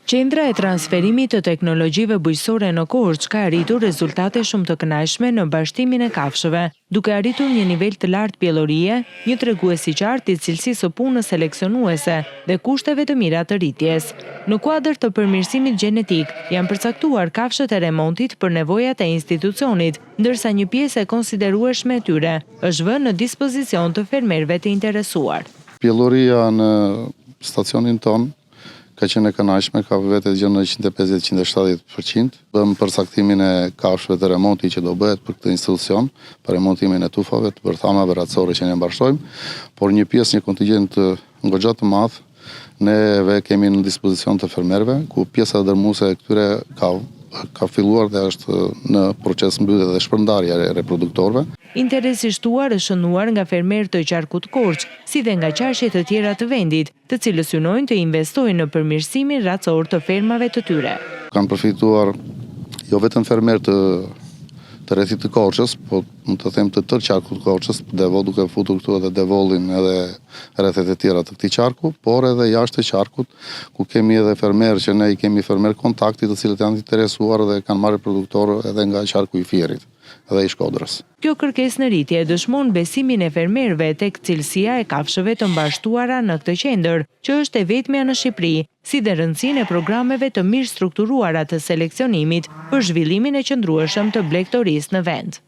Qendra e transferimit të teknologjive bujqësore në Korçë ka arritur rezultate shumë të kënaqshme në bashtimin e kafshëve, duke arritur një nivel të lartë pjellorie, një tregues i qartë i cilësisë së punës seleksionuese dhe kushteve të mira të rritjes. Në kuadër të përmirësimit gjenetik, janë përcaktuar kafshët e remontit për nevojat e institucionit, ndërsa një pjesë e konsiderueshme e tyre është vënë në dispozicion të fermerëve të interesuar. Pjelloria në stacionin ton ka qenë e kënaqshme, ka vete gjë në 150-170%. Bëm përcaktimin e kafshëve të remontit që do bëhet për këtë institucion, për remontimin e tufave, të bërthamave ratësore që ne mbashtojmë, por një pjesë, një kontingent goxha të madh, neve kemi në dispozicion të fermerëve, ku pjesa dërmuese e këtyre ka filluar dhe është në proces mbyllje dhe shpërndarje e reproduktorëve. Interesi i shtuar është shënuar nga fermerët të qarkut Korçë, si dhe nga qarqe të tjera të vendit, të cilës synojnë të investojnë në përmirësimin ratësor të fermave të tyre. Kanë përfituar jo vetëm fermerë të rrethit të Korçës, po mund të them të tërë qarkut Korçës, duke futur këtu edhe devollin edhe rrethet e tjera të këtij qarku, por edhe jashtë të qarkut, ku kemi edhe fermerë që ne i kemi fermerë kontakti të cilët janë interesuar dhe kanë marrë produktorë edhe nga qarku i Fierit dhe i Shkodrës. Kjo kërkesë në rritje dëshmon besimin e fermerëve tek cilësia e kafshëve të mbashtuara në këtë qendër, që është e vetmja në Shqipëri, si dhe rëndësinë e programeve të mirë strukturuara të seleksionimit për zhvillimin e qëndrueshëm të blegtorisë në vend.